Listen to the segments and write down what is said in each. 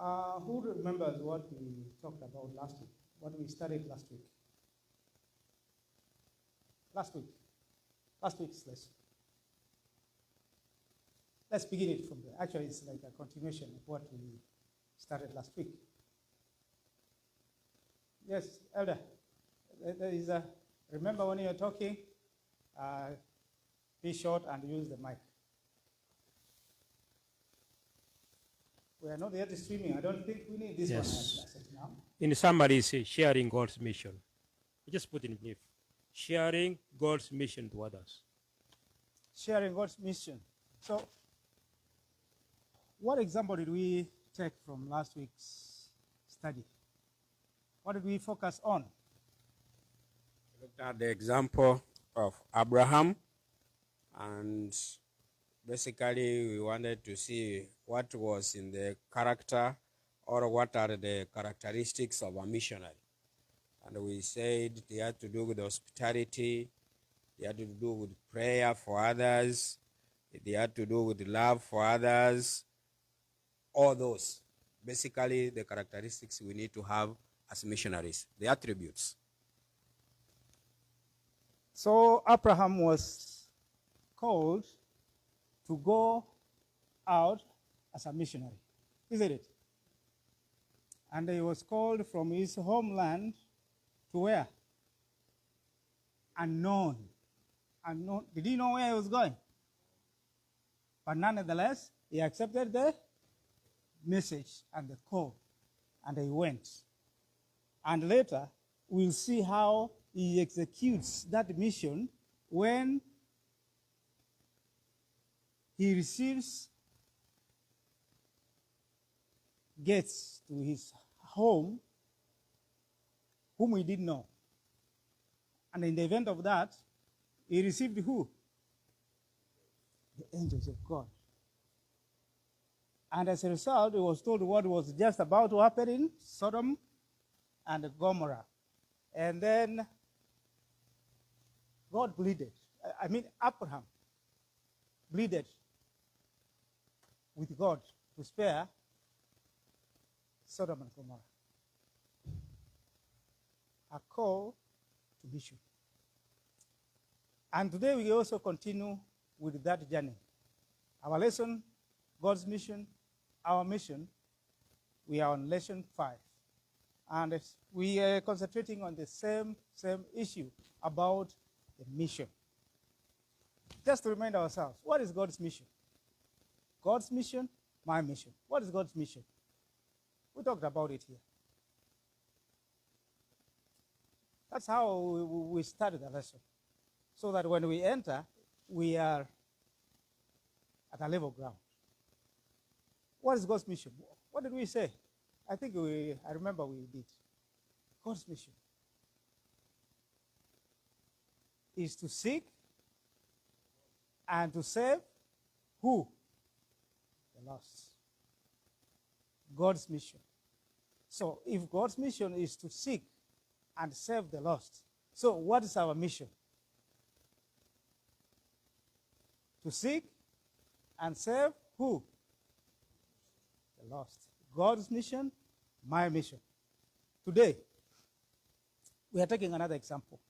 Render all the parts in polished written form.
Who remembers what we talked about last week? What we studied last week? Last week's lesson. Let's begin it from there. Actually, it's like a continuation of what we started last week. Yes, Elder. There is a, remember when you're talking, be short and use the mic. We are not yet streaming. I don't think we need this one as now. In summary, say sharing God's mission. You just put in brief. Sharing God's mission to others. Sharing God's mission. So, what example did we take from last week's study? What did we focus on? We looked at the example of Abraham, and basically we wanted to see what was in the character or what are the characteristics of a missionary. And we said they had to do with hospitality, they had to do with prayer for others, they had to do with love for others, all those. Basically the characteristics we need to have as missionaries, the attributes. So Abraham was called to go out as a missionary, isn't it? And he was called from his homeland to where? Unknown. Unknown. Did he know where he was going? But nonetheless, he accepted the message and the call, and he went. And later, we'll see how he executes that mission when he gets to his home whom he didn't know. And in the event of that, he received who? The angels of God. And as a result, he was told what was just about to happen in Sodom and Gomorrah. And then God pleaded. Abraham pleaded with God to spare Sodom and Gomorrah. A call to mission. And today we also continue with that journey. Our lesson, God's mission, our mission, we are on lesson 5. And we are concentrating on the same issue about the mission. Just to remind ourselves, what is God's mission? God's mission, my mission. What is God's mission? We talked about it here. That's how we started the lesson. So that when we enter, we are at a level ground. What is God's mission? What did we say? I remember we did. God's mission is to seek and to save who? The lost. God's mission. So if God's mission is to seek and save the lost, so what is our mission? To seek and save who? The lost. God's mission, my mission. Today, we are taking another example.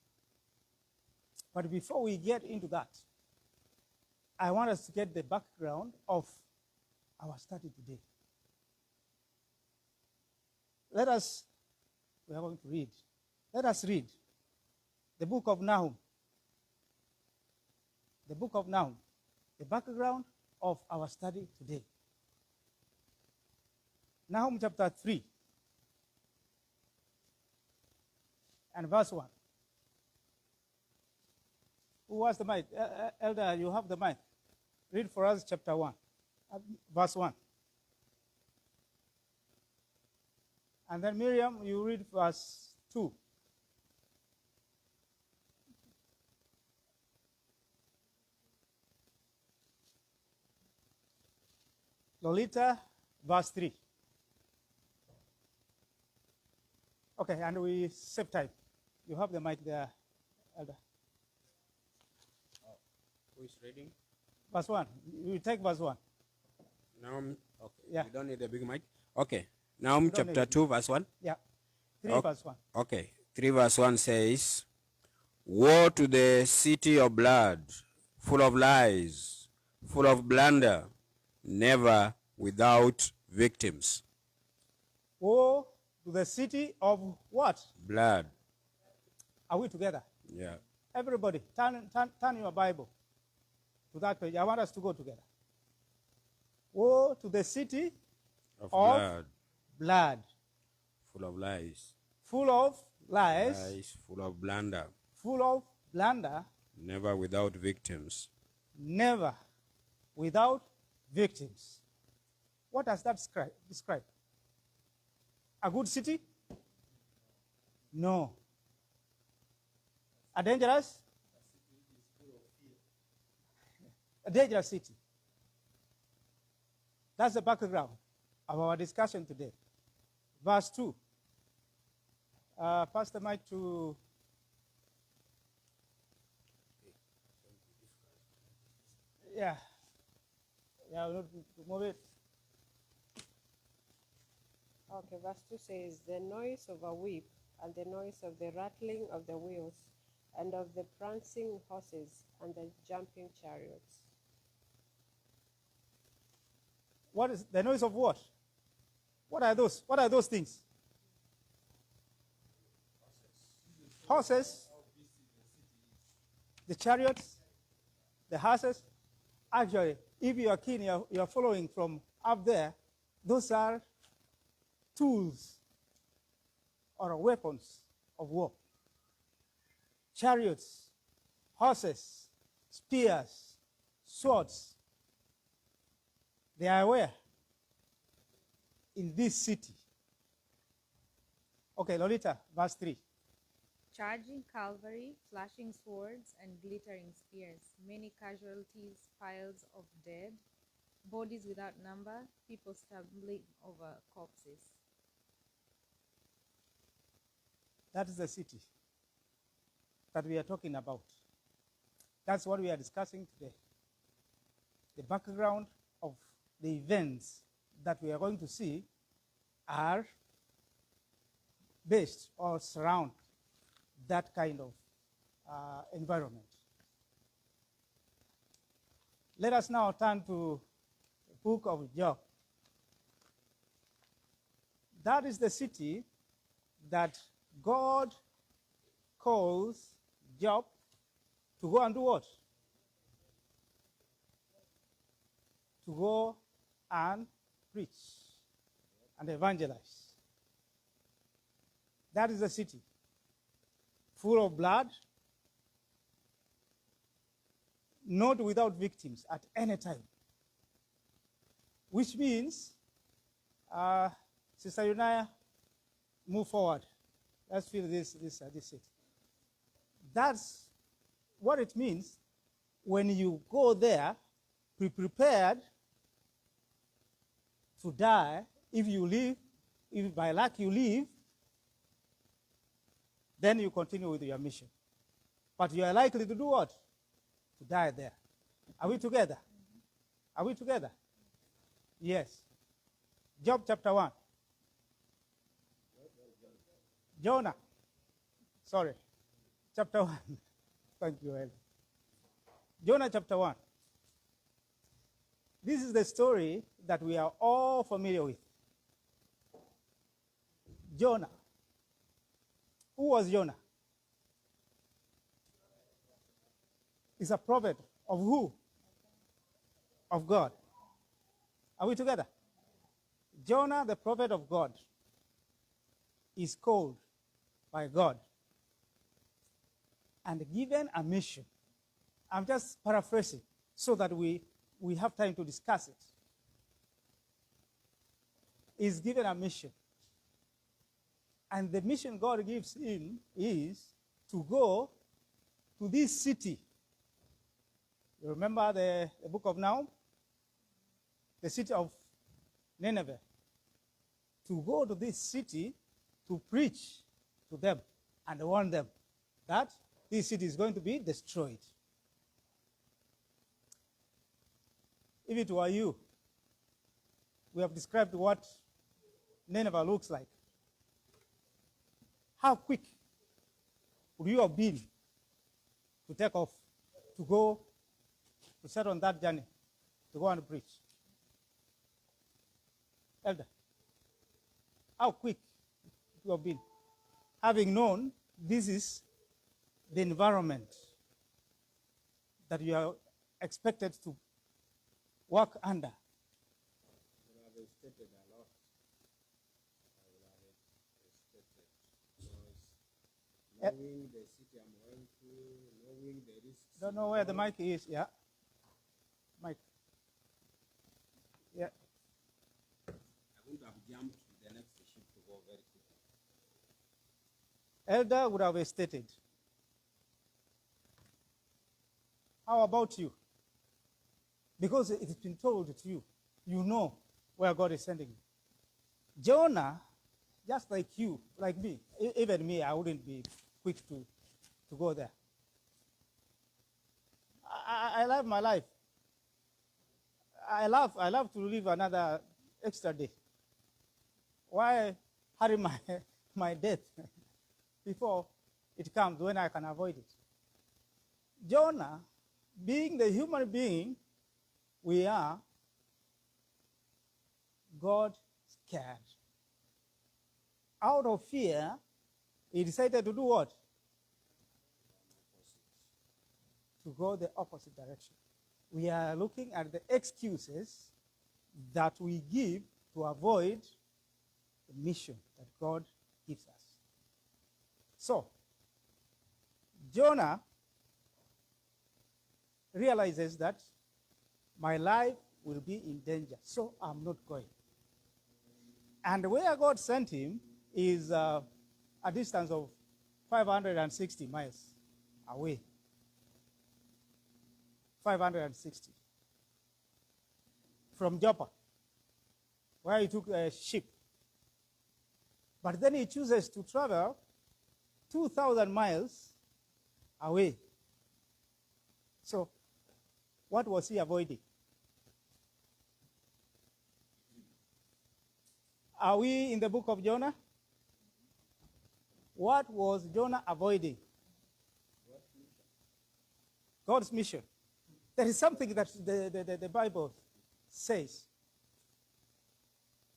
But before we get into that, I want us to get the background of our study today. We are going to read. Let us read the book of Nahum. The book of Nahum, the background of our study today. Nahum chapter 3 and verse 1. Who has the mic? Elder, you have the mic. Read for us chapter 1, verse 1. And then Miriam, you read verse 2. Lolita, verse 3. Okay, and we save time. You have the mic there, Elder. Who is reading? Verse 1. You take verse 1. Now, okay. Yeah. You don't need a big mic? Okay. Nahum You don't chapter need 2, verse 1. Yeah. 3 Ok- verse 1. Okay. 3 verse 1 says, Woe to the city of blood, full of lies, full of blunder, never without victims. Woe to the city of what? Blood. Are we together? Yeah. Everybody, turn your Bible to that page. I want us to go together. Woe to the city Of of blood, blood, full of lies. full of lies, Lies, full of blunder, full of blunder, never without victims. never without victims. What does that describe? A good city? No. A dangerous? A dangerous city. That's the background of our discussion today. Verse 2. Pass the mic to... Yeah. Yeah, we'll move it. Okay, verse 2 says, The noise of a whip and the noise of the rattling of the wheels and of the prancing horses and the jumping chariots. What is the noise of what? What are those? What are those things? Horses, the chariots, the horses. Actually, if you are keen, you are following from up there, those are tools or weapons of war. Chariots, horses, spears, swords. They are where? In this city. Okay, Lolita, verse 3. Charging cavalry, flashing swords, and glittering spears, many casualties, piles of dead, bodies without number, people stumbling over corpses. That is the city that we are talking about. That's what we are discussing today. The background of the events that we are going to see are based or surround that kind of environment. Let us now turn to the book of Job. That is the city that God calls Job to go and do what? To go and preach and evangelize. That is the city, full of blood, not without victims at any time. Which means, Sister Unaya, move forward. Let's feel this city. That's what it means when you go there, be prepared to die. If you live, if by luck you live, then you continue with your mission. But you are likely to do what? To die there. Are we together? Are we together? Yes. Job chapter 1. Jonah. Sorry. Chapter 1. Thank you, Eli. Jonah chapter 1. This is the story that we are all familiar with. Jonah. Who was Jonah? He's a prophet of who? Of God. Are we together? Jonah, the prophet of God, is called by God and given a mission. I'm just paraphrasing so that we have time to discuss it. He's given a mission. And the mission God gives him is to go to this city. You remember the book of Nahum? The city of Nineveh. To go to this city to preach to them and warn them that this city is going to be destroyed. If it were you, we have described what Nineveh looks like, how quick would you have been to take off, to go, to set on that journey, to go and preach? Elder, how quick would you have been, having known this is the environment that you are expected to work under? I would have stated a lot. I would have stated because knowing the city I'm going to, knowing the risks. Don't know where the mic is. Yeah. Mic. Yeah. I wouldn't have jumped to the next ship to go very quickly. Elder would have stated. How about you? Because it's been told to you, you know where God is sending you. Jonah, just like you, like me, even me, I wouldn't be quick to go there. I love my life. I love to live another extra day. Why hurry my death before it comes when I can avoid it? Jonah, being the human being we are, God scared. Out of fear, he decided to do what? To go the opposite direction. We are looking at the excuses that we give to avoid the mission that God gives us. So, Jonah realizes that my life will be in danger, so I'm not going. And where God sent him is a distance of 560 miles away. 560. From Joppa, where he took a ship. But then he chooses to travel 2,000 miles away. So, what was he avoiding? Are we in the book of Jonah? What was Jonah avoiding? God's mission. There is something that the Bible says.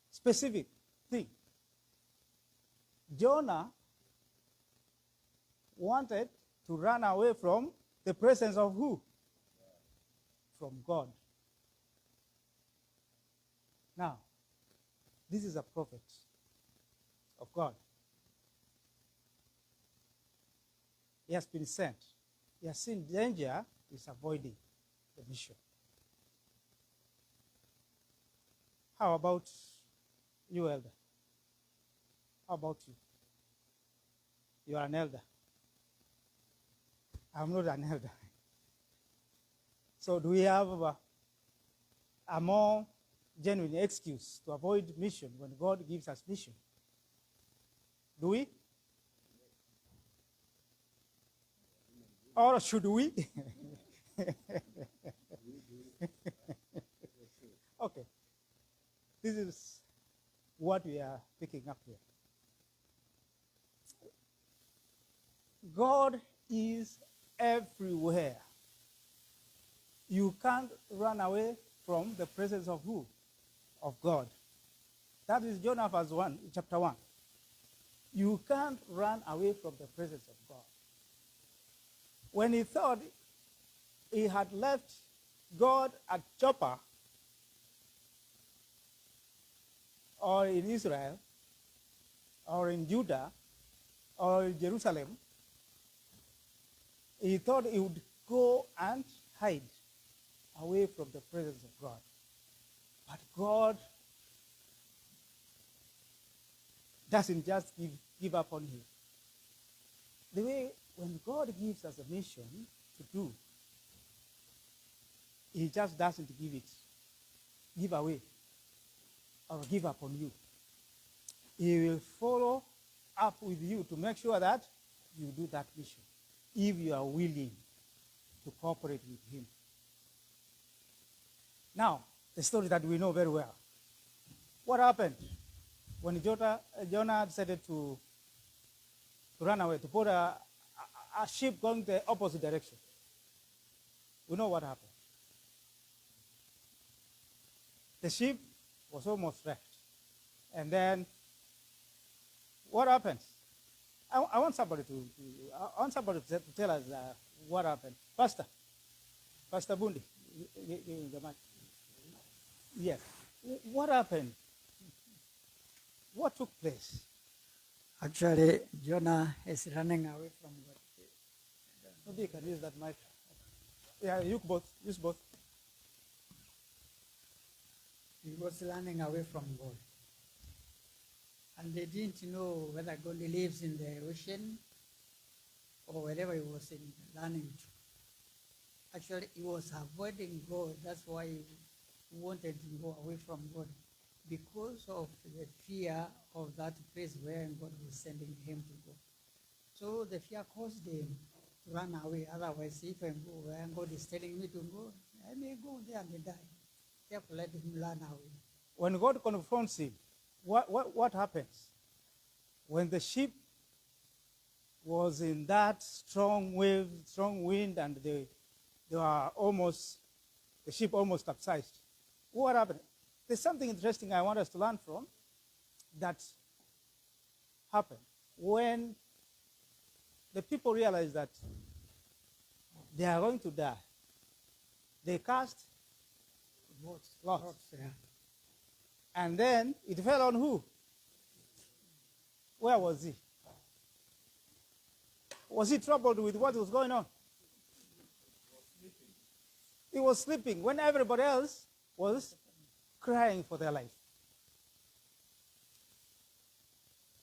Specific thing. Jonah wanted to run away from the presence of who? From God. Now, this is a prophet of God. He has been sent. He has seen danger, he's avoiding the mission. How about you, elder? How about you? You are an elder. I'm not an elder. So do we have a more genuine excuse to avoid mission when God gives us mission? Do we? Or should we? Okay. This is what we are picking up here. God is everywhere. You can't run away from the presence of who? Of God. That is Jonah verse 1, chapter 1. You can't run away from the presence of God. When he thought he had left God at Joppa or in Israel or in Judah or in Jerusalem, he thought he would go and hide away from the presence of God. But God doesn't just give up on him. The way when God gives us a mission to do, he just doesn't give away, or give up on you. He will follow up with you to make sure that you do that mission, if you are willing to cooperate with him. Now, the story that we know very well. What happened when Jonah decided to run away, to put a ship going the opposite direction, we know what happened. The ship was almost wrecked. And then what happens? I want somebody to tell us what happened. Pastor Bundi, the mic. Yes. What happened? What took place? Actually, Jonah is running away from God. Maybe you can use that mic. Yeah, you both. Use both. He was running away from God. And they didn't know whether God lives in the ocean or wherever he was running to. Actually, he was avoiding God. That's why he wanted to go away from God, because of the fear of that place where God was sending him to go. So the fear caused him to run away. Otherwise, if I go where God is telling me to go, I may go there and die. Therefore, let him run away. When God confronts him, what happens? When the ship was in that strong wave, strong wind, and the ship almost capsized. What happened? There's something interesting I want us to learn from that happened when the people realized that they are going to die. They cast lots. Yeah. And then it fell on who? Where was he? Was he troubled with what was going on? He was sleeping when everybody else was crying for their life.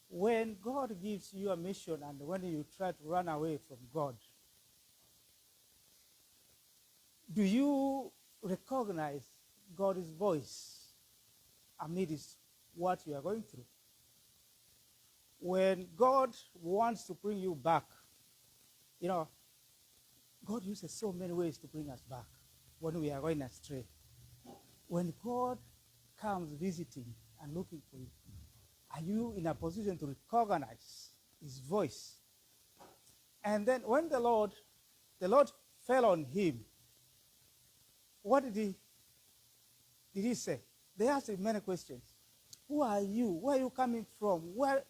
When God gives you a mission and when you try to run away from God, do you recognize God's voice amidst what you are going through? When God wants to bring you back, you know, God uses so many ways to bring us back when we are going astray. When God comes visiting and looking for you, are you in a position to recognize his voice? And then when the Lord fell on him, what did he say? They asked him many questions. Who are you? Where are you coming from?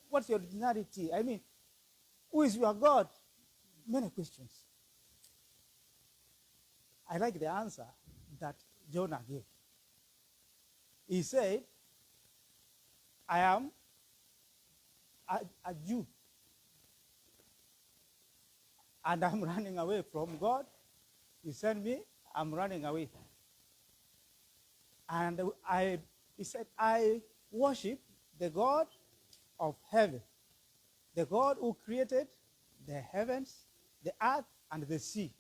What's your nationality? I mean, who is your God? Many questions. I like the answer that Jonah gave. He said, I am a Jew, and I'm running away from God. He sent me, I'm running away. And he said, I worship the God of heaven, the God who created the heavens, the earth, and the sea.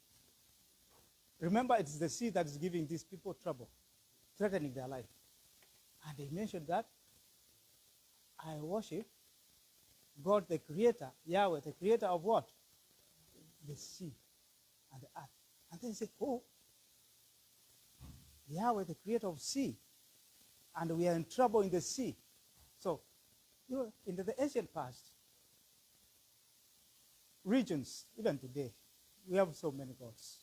Remember, it's the sea that is giving these people trouble, threatening their life. And he mentioned that I worship God, the creator, Yahweh, the creator of what? The sea and the earth. And then he said, oh, Yahweh, the creator of sea, and we are in trouble in the sea. So, in the ancient past, regions, even today, we have so many gods.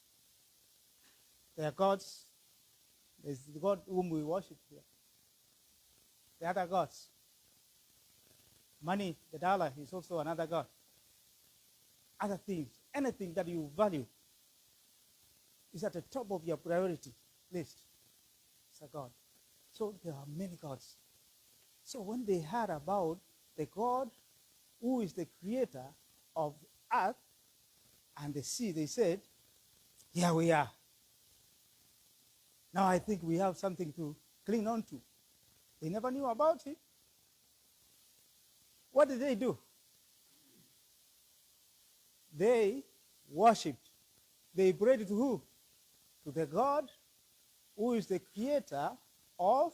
There are gods. There's the God whom we worship here. The other gods. Money, the dollar, is also another god. Other things, anything that you value is at the top of your priority list. It's a god. So there are many gods. So when they heard about the God who is the creator of earth and the sea, they said, here we are. Now I think we have something to cling on to. They never knew about it. What did they do? They worshipped. They prayed to who? To the God who is the creator of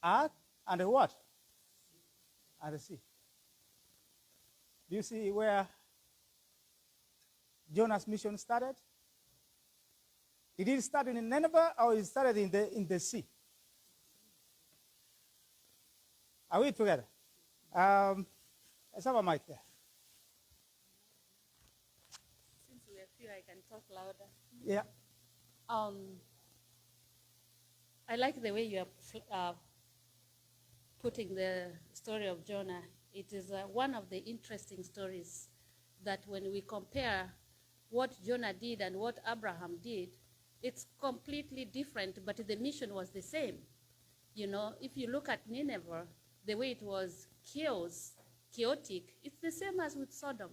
earth and the what? And the sea. Do you see where Jonah's mission started? Did it start in Nineveh or it started in the sea? Are we together? Let's have a mic there. Since we are few, I can talk louder. Yeah. I like the way you are putting the story of Jonah. It is one of the interesting stories that when we compare what Jonah did and what Abraham did, it's completely different, but the mission was the same. You know, if you look at Nineveh, the way it was chaotic, it's the same as with Sodom.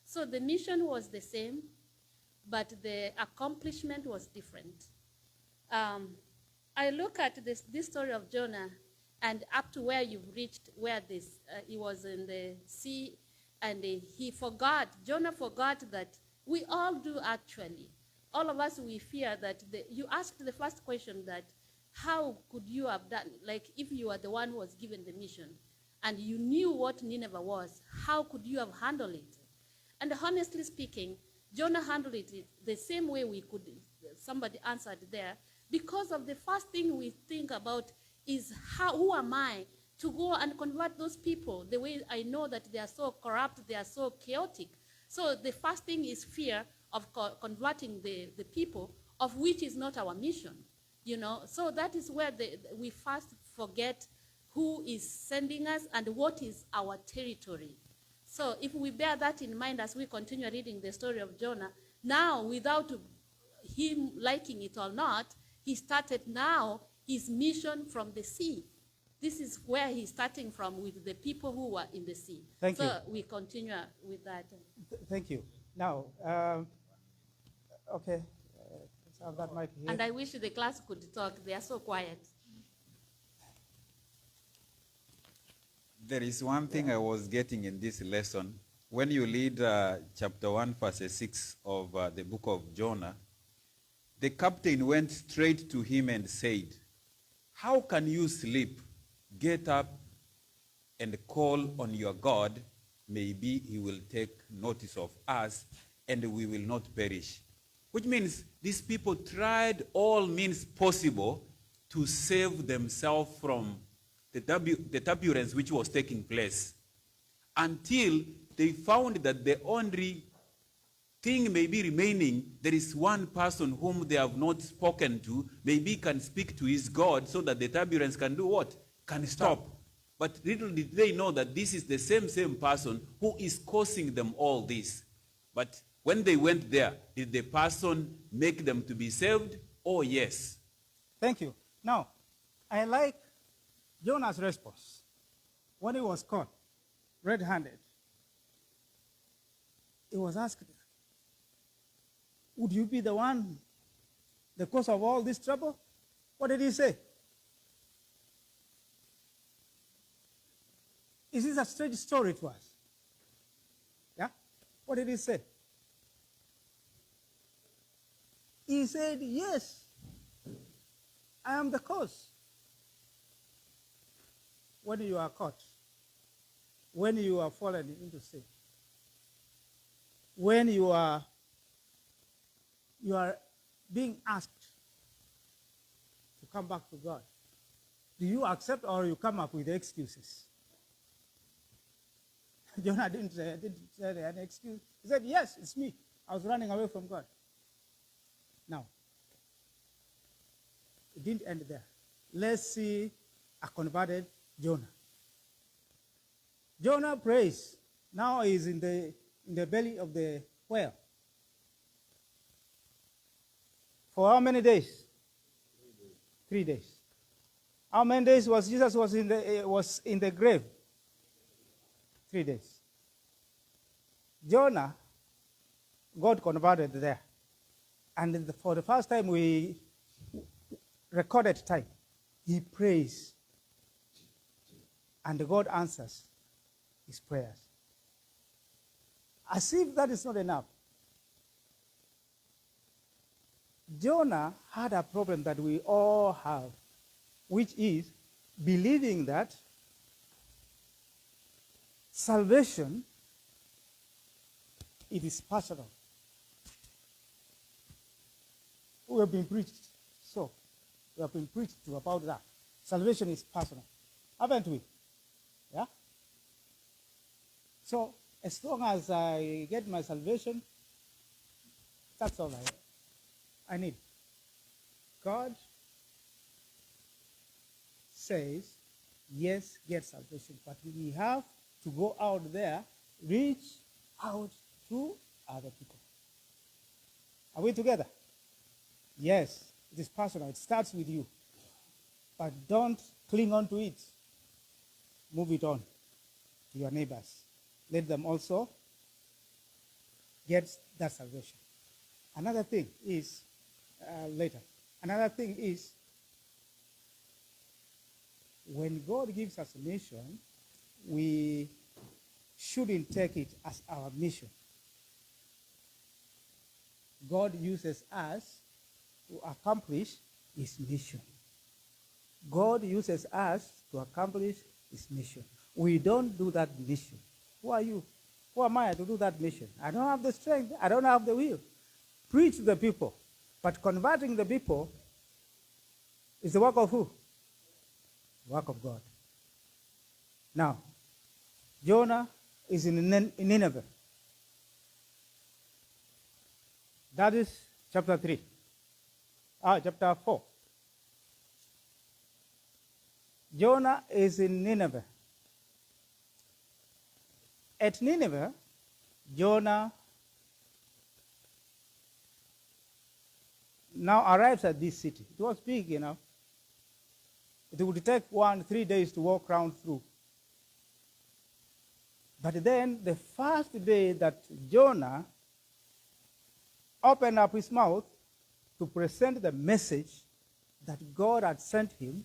So the mission was the same, but the accomplishment was different. I look at this story of Jonah and up to where you've reached, where he was in the sea, and Jonah forgot that we all do actually. All of us, we fear that you asked the first question that, how could you have done, like if you were the one who was given the mission and you knew what Nineveh was, how could you have handled it? And honestly speaking, Jonah handled it the same way somebody answered there, because of the first thing we think about is who am I to go and convert those people the way I know that they are so corrupt, they are so chaotic. So the first thing is fear of converting the people, of which is not our mission. You know, so that is where we first forget who is sending us and what is our territory. So if we bear that in mind as we continue reading the story of Jonah, now without him liking it or not, he started now his mission from the sea. This is where he's starting from, with the people who were in the sea. Thank you. So we continue with that. Thank you. Now, okay, let's have that mic here. And I wish the class could talk. They are so quiet. There is one thing I was getting in this lesson. When you read chapter 1, verse 6 of the book of Jonah, the captain went straight to him and said, "How can you sleep? Get up and call on your God. Maybe he will take notice of us and we will not perish." Which means these people tried all means possible to save themselves from the turbulence which was taking place, until they found that the only thing may be remaining, there is one person whom they have not spoken to, maybe can speak to his God so that the turbulence can do what? Can stop. But little did they know that this is the same person who is causing them all this. But when they went there, did the person make them to be saved? Oh, yes. Thank you. Now, I like Jonah's response when he was caught red-handed. He was asked, would you be the one, the cause of all this trouble? What did he say? Is this a strange story to us? Yeah? What did he say? He said, yes, I am the cause. When you are caught, when you are fallen into sin, when you are being asked to come back to God, do you accept or you come up with excuses? Jonah didn't say any excuse. He said, yes, it's me. I was running away from God. Now, it didn't end there. Let's see a converted Jonah. Jonah prays. Now he's in the belly of the whale. For how many days? 3 days. How many days was Jesus was in the grave? 3 days. Jonah, God converted there. And for the first time, we recorded time, he prays. And God answers his prayers. As if that is not enough. Jonah had a problem that we all have, which is believing that salvation, it is personal. We have been preached so. We have been preached to about that. Salvation is personal. Haven't we? So as long as I get my salvation, that's all I need. God says, yes, get salvation, but we have to go out there, reach out to other people. Are we together? Yes, it is personal. It starts with you. But don't cling on to it. Move it on to your neighbors. Let them also get that salvation. Another thing is, later, another thing is, when God gives us a mission, we shouldn't take it as our mission. God uses us to accomplish his mission. God uses us to accomplish his mission. We don't do that mission. Who are you? Who am I to do that mission? I don't have the strength. I don't have the will. Preach to the people. But converting the people is the work of who? The work of God. Now, Jonah is in Nineveh. That is chapter 3. Chapter 4. Jonah is in Nineveh. At Nineveh, Jonah now arrives at this city. It was big, you know. It would take 3 days to walk around through. But then, the first day that Jonah opened up his mouth to present the message that God had sent him,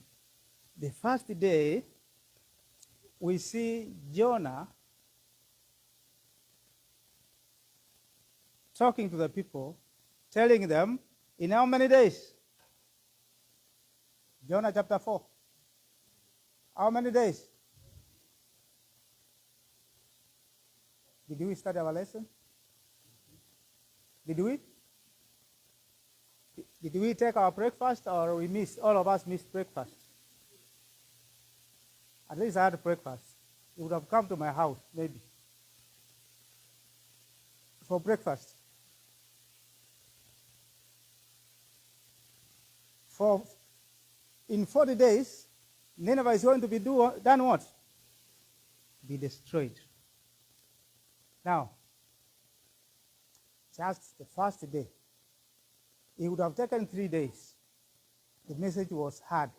the first day, we see Jonah talking to the people, telling them, in how many days? Jonah chapter 4. How many days? Did we start our lesson? Did we? Did we take our breakfast, or we missed? All of us missed breakfast. At least I had breakfast. You would have come to my house, maybe, for breakfast. In 40 days, Nineveh is going to be done what? Be destroyed. Now, just the first day, it would have taken 3 days. The message was hard,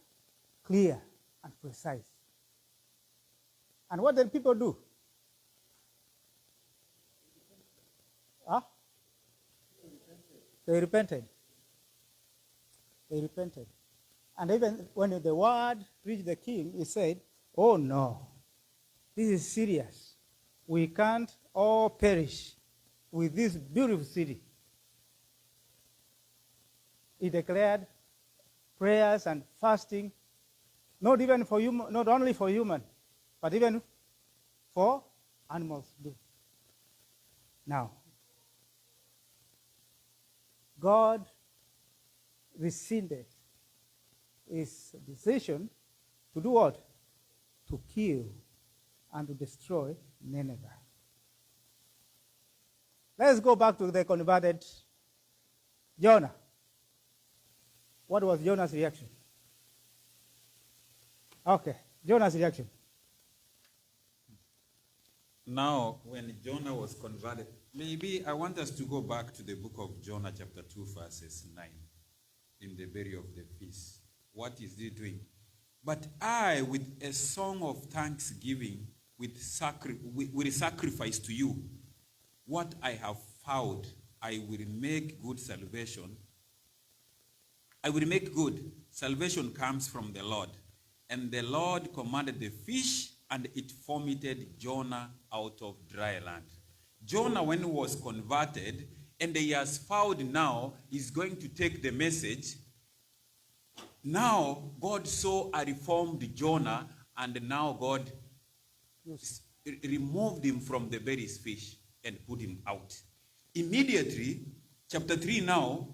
clear, and precise. And what did people do? They repented. They repented. And even when the word reached the king, he said, oh no, this is serious. We can't all perish with this beautiful city. He declared prayers and fasting, not only for human, but even for animals too. Now, God rescinded his decision to do what? To kill and to destroy Nineveh. Let's go back to the converted Jonah. What was Jonah's reaction? Okay, Jonah's reaction. Now, when Jonah was converted, maybe I want us to go back to the book of Jonah, chapter 2, verses 9, in the belly of the fish. What is he doing? But I, with a song of thanksgiving, with sacrifice to you, what I have found, I will make good salvation. I will make good. Salvation comes from the Lord. And the Lord commanded the fish, and it vomited Jonah out of dry land. Jonah, when he was converted, and he has found now, he's going to take the message. Now, God saw a reformed Jonah, and now God removed him from the very fish and put him out. Immediately, chapter 3 now,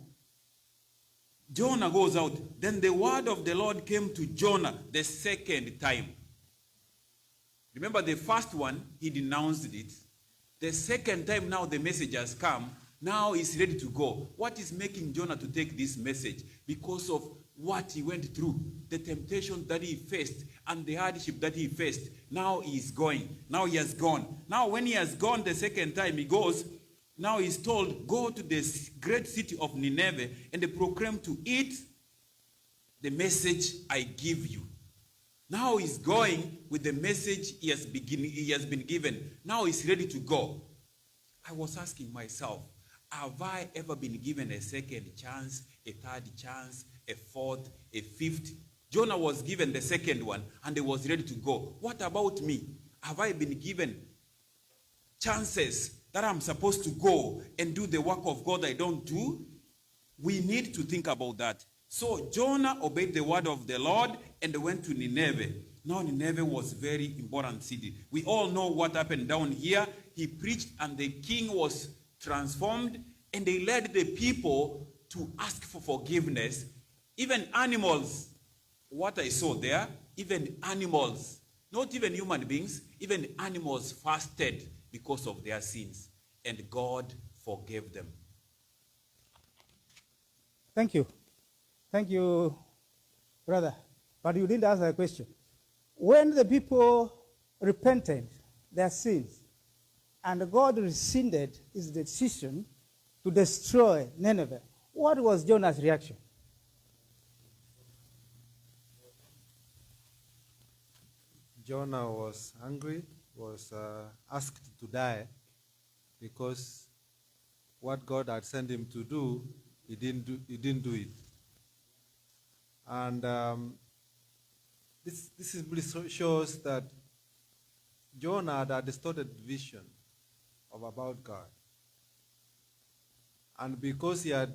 Jonah goes out. Then the word of the Lord came to Jonah the second time. Remember the first one, he denounced it. The second time now the message has come, now he's ready to go. What is making Jonah to take this message? Because of what he went through, the temptation that he faced, and the hardship that he faced. Now he is going. Now he has gone. Now when he has gone the second time, he goes. Now he's told, go to this great city of Nineveh and proclaim to it the message I give you. Now he's going with the message he has been given. Now he's ready to go. I was asking myself, have I ever been given a second chance, a third chance, a fourth, a fifth? Jonah was given the second one and he was ready to go. What about me? Have I been given chances that I'm supposed to go and do the work of God I don't do? We need to think about that. So Jonah obeyed the word of the Lord and went to Nineveh. Now Nineveh was a very important city. We all know what happened down here. He preached and the king was transformed, and they led the people to ask for forgiveness. Even animals, what I saw there, even animals, not even human beings, even animals fasted because of their sins, and God forgave them. Thank you. Thank you, brother. But you didn't answer the question. When the people repented their sins and God rescinded his decision to destroy Nineveh, what was Jonah's reaction? Jonah was angry, was asked to die because what God had sent him to do, he didn't do it. And this simply shows that Jonah had a distorted vision about God. And because he had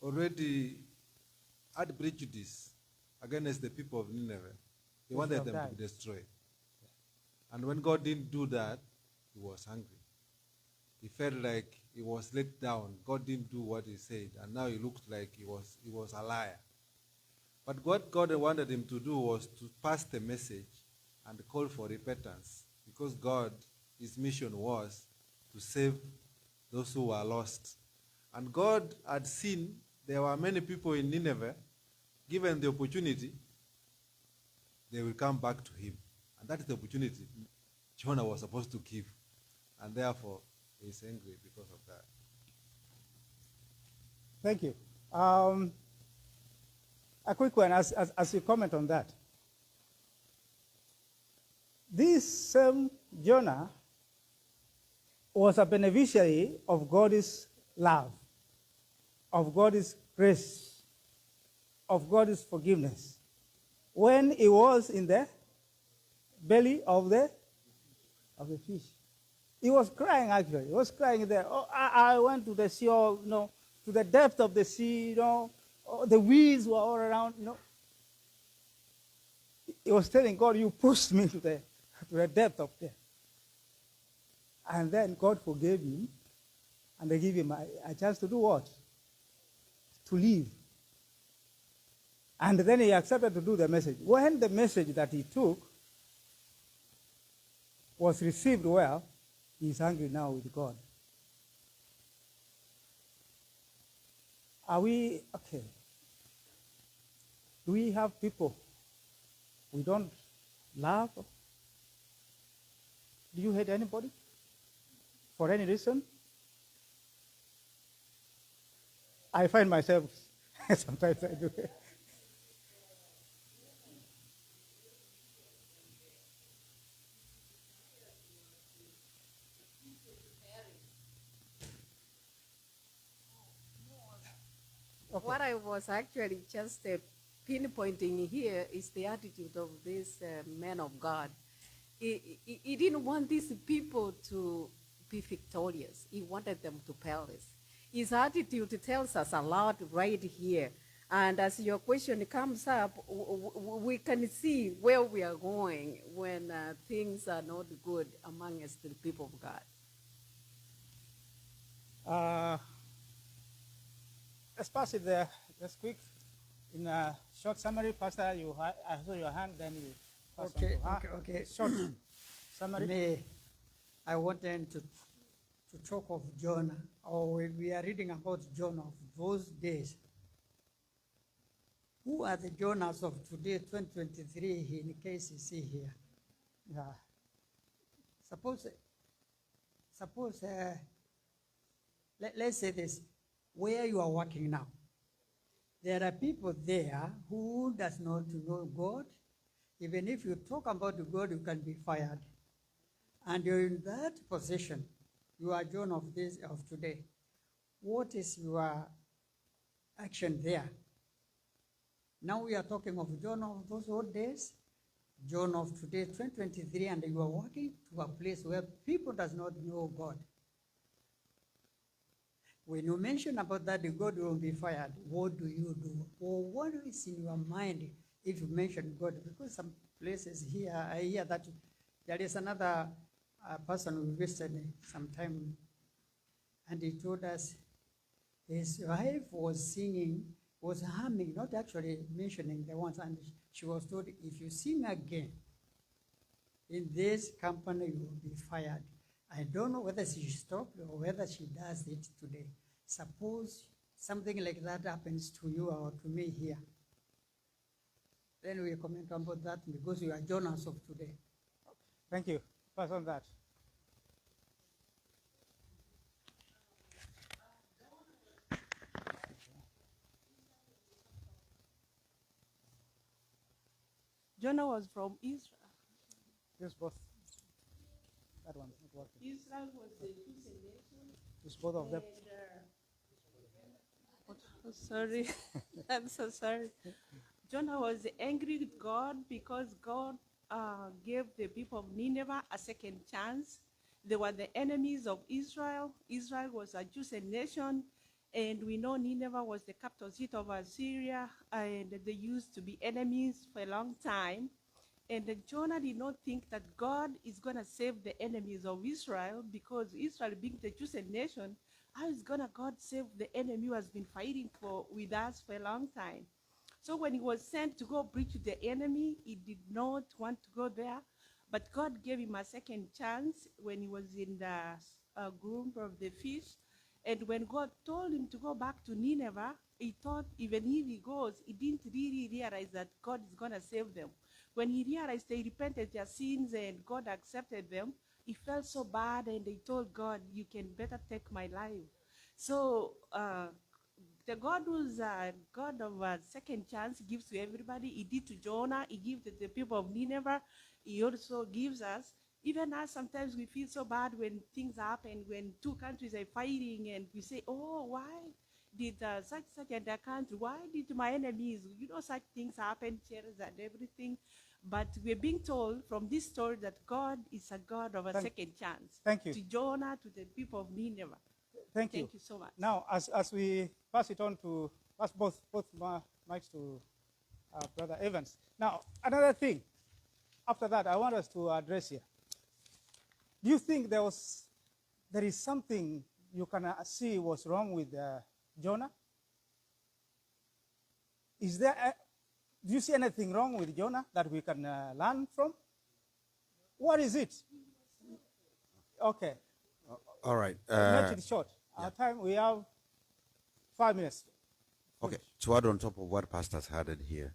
already had prejudice against the people of Nineveh, he wanted them to be destroyed. And when God didn't do that, he was angry. He felt like he was let down. God didn't do what he said, and now he looked like he was a liar. But what God wanted him to do was to pass the message and call for repentance, because God, his mission was to save those who were lost. And God had seen there were many people in Nineveh, given the opportunity, they will come back to him. And that is the opportunity Jonah was supposed to give. And therefore, he is angry because of that. Thank you. A quick one, as you comment on that. This same Jonah was a beneficiary of God's love, of God's grace, of God's forgiveness. When he was in the belly of the fish, he was crying actually. He was crying there. Oh, I went to the sea, to the depth of the sea, the weeds were all around, He was telling God, you pushed me to the depth of there. And then God forgave him, and they gave him a chance to do what? To live. And then he accepted to do the message. When the message that he took was received well, he's angry now with God. Are we, okay. Do we have people we don't love? Do you hate anybody? For any reason? I find myself, sometimes I do. Okay. What I was actually just pinpointing here is the attitude of this man of God. He didn't want these people to be victorious. He wanted them to perish. His attitude tells us a lot right here. And as your question comes up, we can see where we are going when things are not good amongst the people of God. Let's pass it there, just quick. In a short summary, Pastor, I saw your hand, then you pass Okay. Short summary. I wanted to to talk of Jonah, or we are reading about Jonah of those days. Who are the Jonahs of today, 2023, in KCC here? Yeah. Suppose let's say this, where you are working now, there are people there who does not know God. Even if you talk about God, you can be fired. And you're in that position. You are John of today. What is your action there? Now we are talking of John of those old days, John of today, 2023, and you are working to a place where people does not know God. When you mention about that, God will be fired. What do you do? Or what is in your mind if you mention God? Because some places here, I hear that there is another person who visited sometime, and he told us his wife was singing, was humming, not actually mentioning the ones, and she was told, if you sing again in this company, you will be fired. I don't know whether she stopped or whether she does it today. Suppose something like that happens to you or to me here. Then we comment about that because you are Jonas of today. Thank you. Pass on that. Jonah was from Israel. This both. That one's not working. Israel was the chosen nation. It's both of them. Sorry, I'm so sorry. Jonah was angry with God because God gave the people of Nineveh a second chance. They were the enemies of Israel. Israel was a chosen nation, and we know Nineveh was the capital city of Assyria, and they used to be enemies for a long time. And Jonah did not think that God is going to save the enemies of Israel, because Israel being the chosen nation, how is God save the enemy who has been fighting with us for a long time? So when he was sent to go preach to the enemy, he did not want to go there. But God gave him a second chance when he was in the group of the fish. And when God told him to go back to Nineveh, he thought even if he goes, he didn't really realize that God is going to save them. When he realized they repented their sins and God accepted them, he felt so bad, and they told God, you can better take my life. So the God who's a God of a second chance gives to everybody. He did to Jonah. He gives to the people of Nineveh. He also gives us. Even us, sometimes we feel so bad when things happen, when two countries are fighting, and we say, oh, why did such and that country, why did my enemies, such things happen, terrorists and everything. But we're being told from this story that God is a God of a second chance. Thank you. To Jonah, to the people of Nineveh. Thank you. Thank you so much. Now, as we pass it on to, pass both mics to Brother Evans. Now, another thing, after that, I want us to address here. Do you think there is something you can see was wrong with Jonah? Do you see anything wrong with Jonah that we can learn from? What is it? Okay. All right. Make it short. Our time, we have 5 minutes. Okay, to add on top of what Pastor's added here,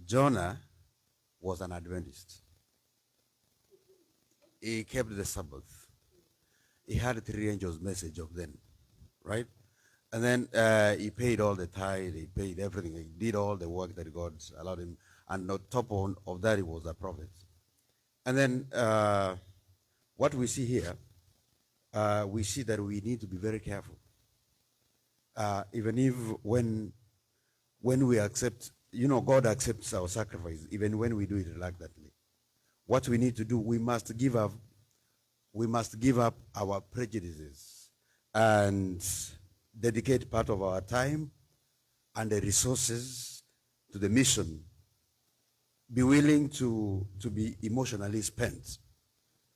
Jonah was an Adventist. He kept the Sabbath. He had 3 angels' message of them, right? And then he paid all the tithe, he paid everything, he did all the work that God allowed him. And on top of that, he was a prophet. And then what we see here, we see that we need to be very careful. Even if when we accept, God accepts our sacrifice, even when we do it reluctantly. What we need to do, we must give up our prejudices and dedicate part of our time and the resources to the mission. Be willing to be emotionally spent.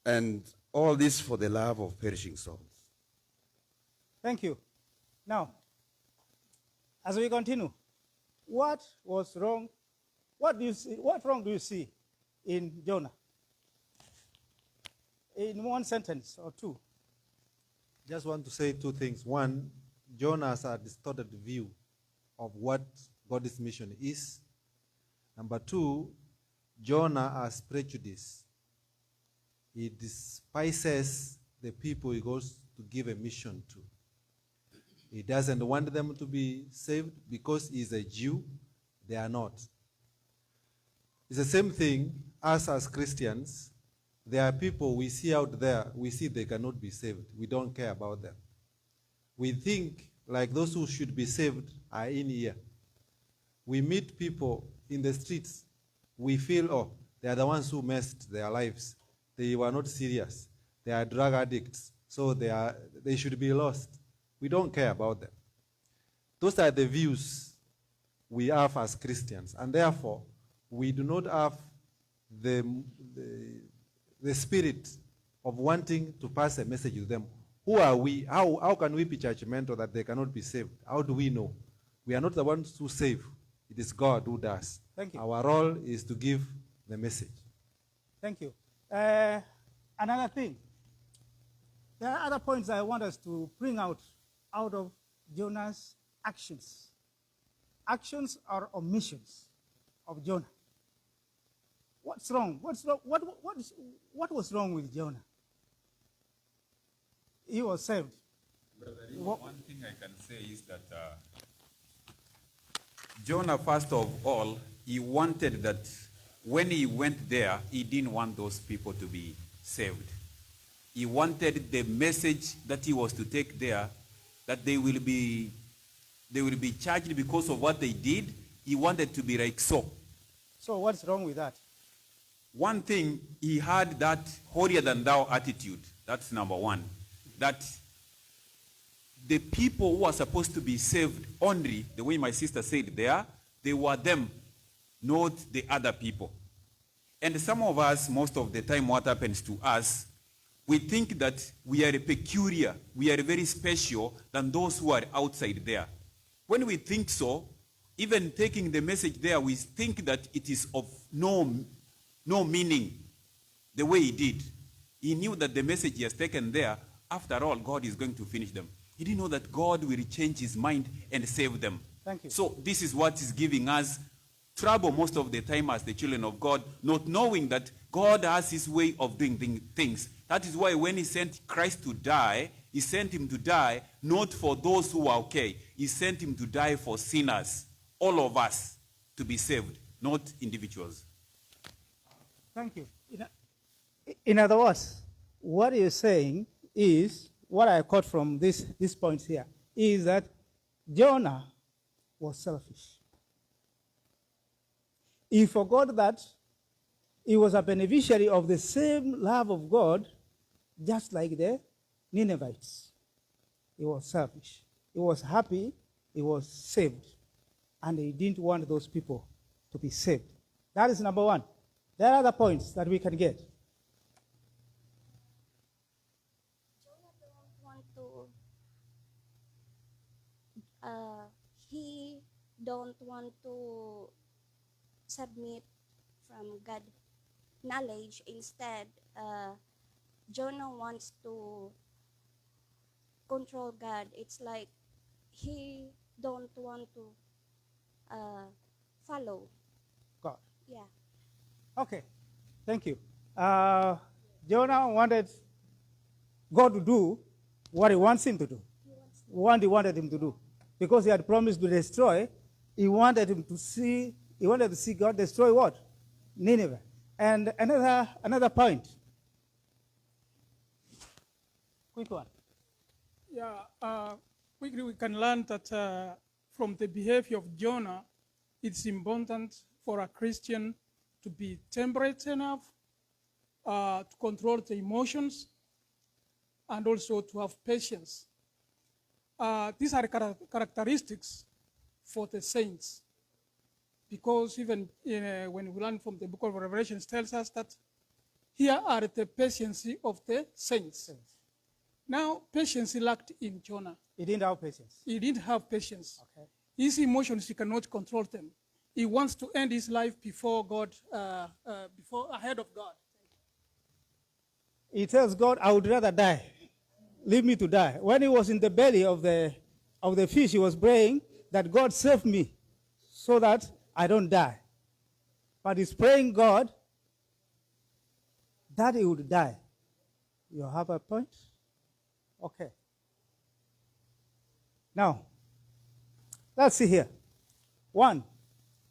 And all this for the love of perishing souls. Thank you. Now, as we continue, what was wrong? What wrong do you see in Jonah? In one sentence or two. Just want to say two things. One, Jonah has a distorted view of what God's mission is. Number two, Jonah has prejudice. He despises the people he goes to give a mission to. He doesn't want them to be saved because he's a Jew. They are not. It's the same thing us as Christians. There are people we see out there, we see they cannot be saved. We don't care about them. We think like those who should be saved are in here. We meet people in the streets. We feel, oh, they are the ones who messed their lives. They were not serious. They are drug addicts, so they should be lost. We don't care about them. Those are the views we have as Christians, and therefore we do not have the spirit of wanting to pass a message to them. Who are we? How can we be judgmental that they cannot be saved? How do we know? We are not the ones who save. It is God who does. Thank you. Our role is to give the message. Thank you. Another thing. There are other points I want us to bring out of Jonah's actions. Actions or omissions of Jonah. What's wrong? What's wrong? What was wrong with Jonah? He was saved. One thing I can say is that Jonah, first of all, he wanted that when he went there, he didn't want those people to be saved. He wanted the message that he was to take there, that they will be charged because of what they did. He wanted to be like so. So what's wrong with that? One thing, he had that holier-than-thou attitude. That's number one. That the people who are supposed to be saved only, the way my sister said there, they were them, not the other people. And some of us, most of the time, what happens to us, we think that we are peculiar, we are very special than those who are outside there. When we think so, even taking the message there, we think that it is of no meaning the way he did. He knew that the message he has taken there, after all, God is going to finish them. He didn't know that God will change his mind and save them. Thank you. So this is what is giving us trouble most of the time as the children of God, not knowing that God has his way of doing things. That is why when he sent Christ to die, he sent him to die not for those who are okay. He sent him to die for sinners, all of us, to be saved, not individuals. Thank you. In other words, what you're saying is, what I caught from this point here, is that Jonah was selfish. He forgot that he was a beneficiary of the same love of God, just like the Ninevites. He was selfish. He was happy, he was saved, and he didn't want those people to be saved. That is number one. There are other points that we can get. He don't want to submit from God knowledge. Instead, Jonah wants to control God. It's like he don't want to follow God. Yeah. Okay, thank you. Jonah wanted God to do what he wants him to do. What he wanted him to do. Because he had promised to destroy, he wanted to see God destroy what? Nineveh. And another point. Quick one. Yeah, quickly we can learn that from the behavior of Jonah, it's important for a Christian to be temperate enough, to control the emotions, and also to have patience. These are characteristics for the saints, because even when we learn from the book of Revelation, it tells us that here are the patience of the saints. Now, patience lacked in Jonah. He didn't have patience. He didn't have patience. Okay. His emotions, he cannot control them. He wants to end his life before God, ahead of God. He tells God, I would rather die leave me to die. When he was in the belly of the fish, he was praying that God save me so that I don't die. But he's praying God that he would die. You have a point? Okay. Now, let's see here. One,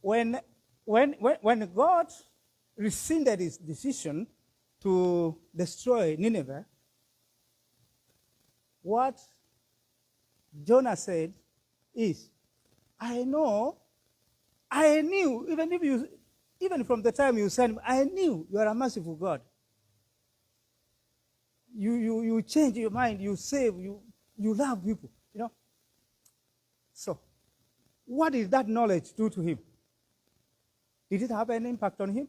when God rescinded his decision to destroy Nineveh, what Jonah said is, I knew, even from the time you sent me, I knew you are a merciful God. You change your mind, you save, you love people, you know. So, what did that knowledge do to him? Did it have an impact on him?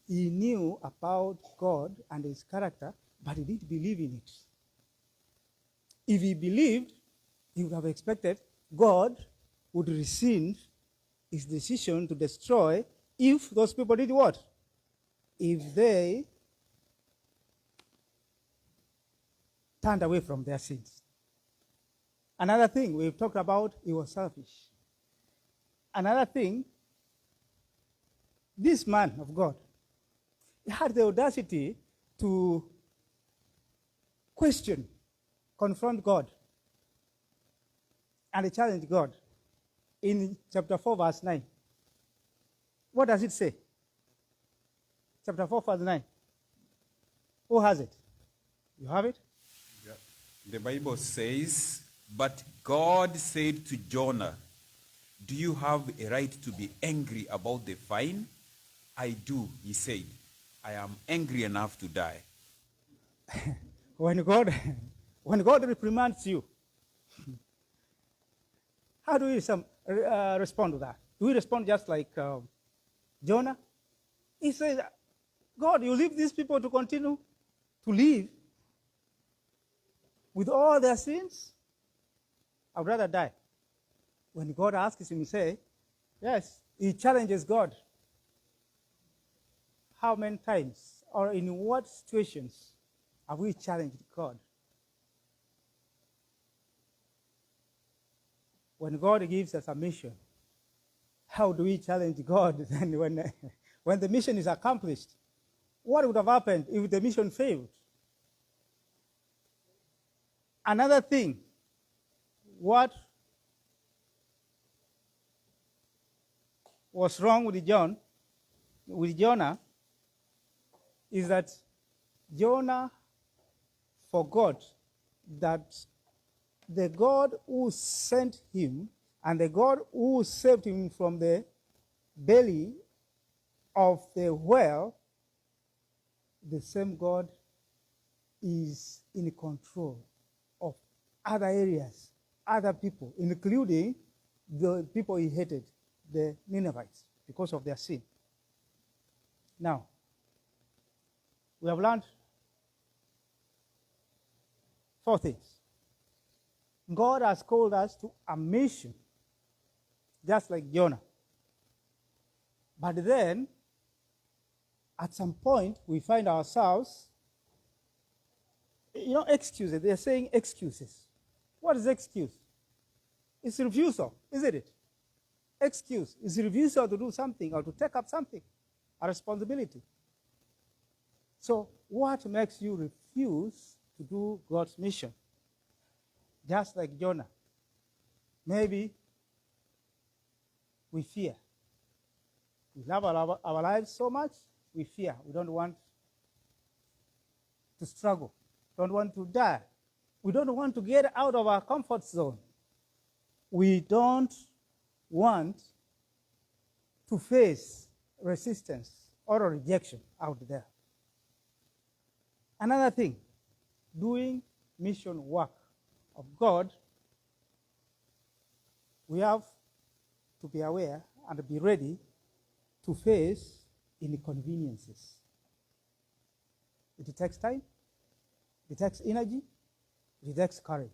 He knew about God and his character, but he didn't believe in it. If he believed, he would have expected God would rescind his decision to destroy if those people did what? If they turned away from their sins. Another thing we've talked about, he was selfish. Another thing, this man of God, he had the audacity to question, confront God, and challenge God. In chapter 4, verse 9. What does it say? Chapter 4, verse 9. Who has it? You have it? Yeah. The Bible says, but God said to Jonah, do you have a right to be angry about the fine? I do, he said. I am angry enough to die. When God reprimands you, how do we respond to that? Do we respond just like Jonah? He says, God, you leave these people to continue to live with all their sins? I would rather die. When God asks him, he says, yes, he challenges God. How many times or in what situations have we challenged God? When God gives us a mission, how do we challenge God then when the mission is accomplished? What would have happened if the mission failed? Another thing, what was wrong with Jonah is that Jonah forgot that the God who sent him and the God who saved him from the belly of the whale, the same God is in control of other areas, other people, including the people he hated, the Ninevites, because of their sin. Now, we have learned 4 things. God has called us to a mission, just like Jonah. But then, at some point, we find ourselves, excuses. They're saying excuses. What is excuse? It's refusal, isn't it? Excuse is refusal to do something or to take up something, a responsibility. So, what makes you refuse to do God's mission? Just like Jonah. Maybe we fear. We love our lives so much, we fear. We don't want to struggle, don't want to die. We don't want to get out of our comfort zone. We don't want to face resistance or rejection out there. Another thing, doing mission work of God, we have to be aware and be ready to face inconveniences. It takes time, it takes energy, it takes courage.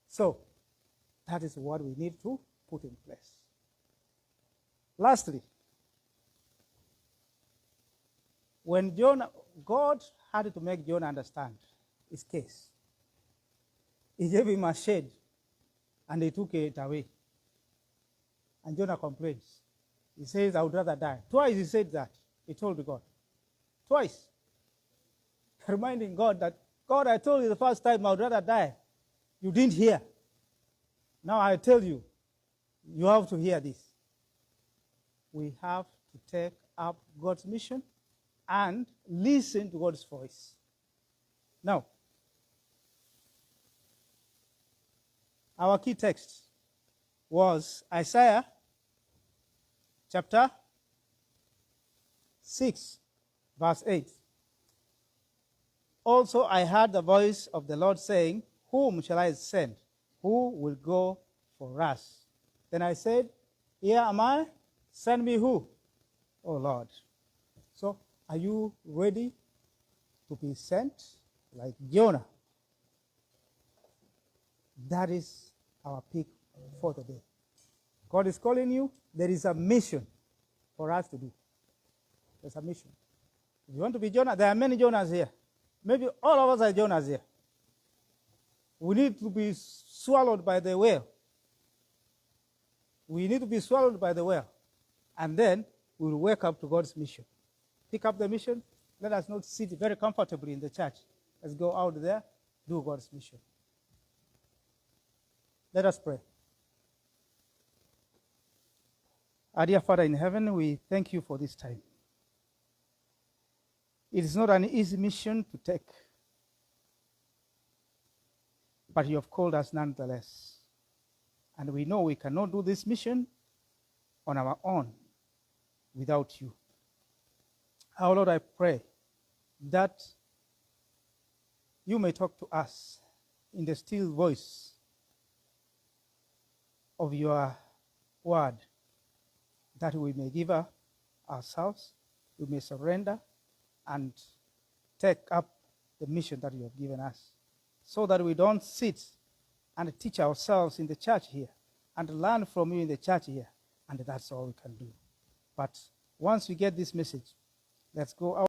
So, that is what we need to put in place. Lastly, when God had to make Jonah understand his case. He gave him a shade, and they took it away. And Jonah complains. He says, I would rather die. Twice he said that. He told God. Twice. Reminding God that, God, I told you the first time I would rather die. You didn't hear. Now I tell you, you have to hear this. We have to take up God's mission and listen to God's voice. Now, our key text was Isaiah chapter 6, verse 8. Also I heard the voice of the Lord saying, whom shall I send? Who will go for us? Then I said, here am I, send me who? Oh Lord. So are you ready to be sent like Jonah? That is our pick for the day. God is calling you. There is a mission for us to do. There's a mission. If you want to be Jonah, there are many Jonahs here. Maybe all of us are Jonahs here. We need to be swallowed by the whale. We need to be swallowed by the whale. And then we will wake up to God's mission. Pick up the mission. Let us not sit very comfortably in the church. Let's go out there, do God's mission. Let us pray. Our dear Father in heaven, we thank you for this time. It is not an easy mission to take, but you have called us nonetheless. And we know we cannot do this mission on our own without you. Our Lord, I pray that you may talk to us in the still voice of your word, that we may give ourselves, we may surrender and take up the mission that you have given us, so that we don't sit and teach ourselves in the church here and learn from you in the church here, and that's all we can do. But once we get this message, let's go out.